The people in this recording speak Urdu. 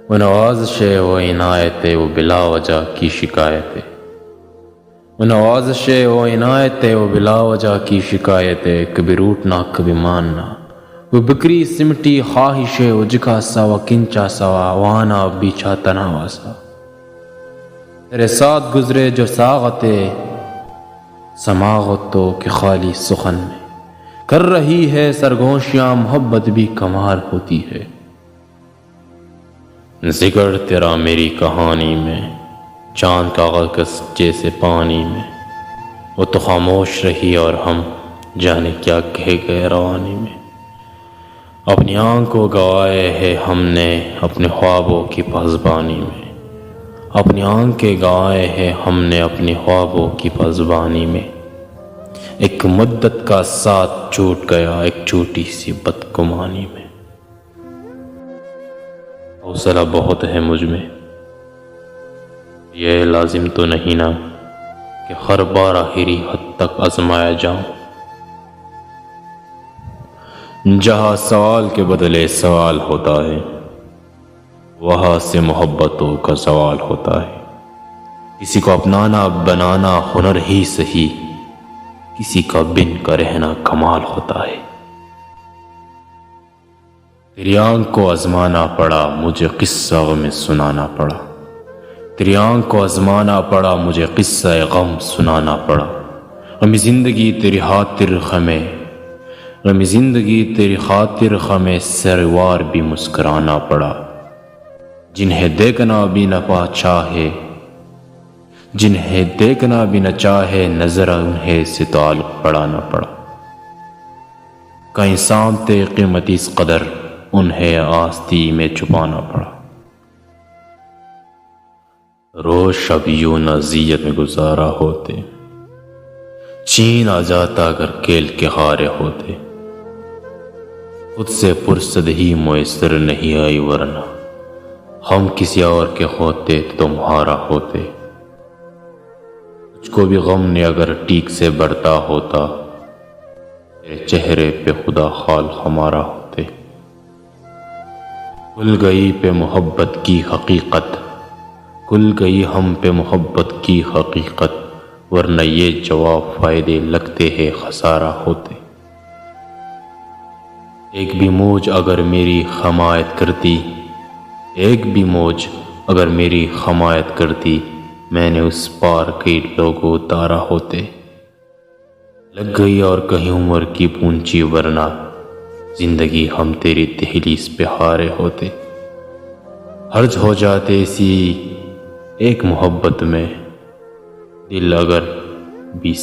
وہ نوازش ہے وہ عنایت ہے وہ بلا وجہ کی شکایت ہے، وہ نوازش ہے وہ عنایت ہے وہ بلا وجہ کی شکایت ہے، کبھی روٹنا کبھی ماننا وہ بکری سمٹی خواہش ہے، وہ جکا سوا کنچا سوا وانا بیچا تناوا سا، تیرے ساتھ گزرے جو ساغتے سماغت تو کہ خالی سخن میں کر رہی ہے سرگوشیاں محبت بھی کمال ہوتی ہے، ذکر تیرا میری کہانی میں چاند کا غلقس جیسے پانی میں، وہ تو خاموش رہی اور ہم جانے کیا کہہ گئے روانی میں، اپنی آنکھ کو گوائے ہے ہم نے اپنے خوابوں کی پاسبانی میں، اپنی آنکھ کے گوائے ہے ہم نے اپنے خوابوں کی پاسبانی میں، ایک مدت کا ساتھ چھوٹ گیا ایک چھوٹی سی بدگمانی میں، حوصلہ بہت ہے مجھ میں، یہ لازم تو نہیں نا کہ ہر بار آخری حد تک آزمایا جاؤں، جہاں سوال کے بدلے سوال ہوتا ہے وہاں سے محبتوں کا سوال ہوتا ہے، کسی کو اپنانا بنانا ہنر ہی سہی، کسی کا بن کا رہنا کمال ہوتا ہے، تیری آنکھ کو آزمانا پڑا مجھے قصہ غم سنانا پڑا، تیری آنکھ کو آزمانا پڑا مجھے قصہ غم سنانا پڑا، غم زندگی تیری خاطر خمے، غم زندگی تیری خاطر خمے سروار بھی مسکرانا پڑا، جنہیں دیکھنا بھی نہ چاہے، جنہیں دیکھنا بھی نہ چاہے نظر انہیں سے تعلق بڑھانا پڑا، کہیں سامتے قیمتی اس قدر انہیں آستی میں چھپانا پڑا، روز شب یوں نزیت میں گزارا ہوتے، چین آ جاتا اگر کھیل کے ہارے ہوتے، خود سے فرصت ہی میسر نہیں آئی ورنہ ہم کسی اور کے ہوتے تو تمہارا ہوتے، تجھ کو بھی غم نے اگر ٹیک سے بڑھتا ہوتا تیرے چہرے پہ خدا خال ہمارا ہوتے، کھل گئی پہ محبت کی حقیقت، کھل گئی ہم پہ محبت کی حقیقت، ورنہ یہ جواب فائدے لگتے ہیں خسارہ ہوتے، ایک بھی موج اگر میری حمایت کرتی، ایک بھی موج اگر میری حمایت کرتی، میں نے اس پار کئی لوگوں اتارا ہوتے، لگ گئی اور کہیں عمر کی پونچی ورنہ زندگی ہم تیری دہلیز پہ ہارے ہوتے، حرج ہو جاتے اسی ایک محبت میں دل اگر بھی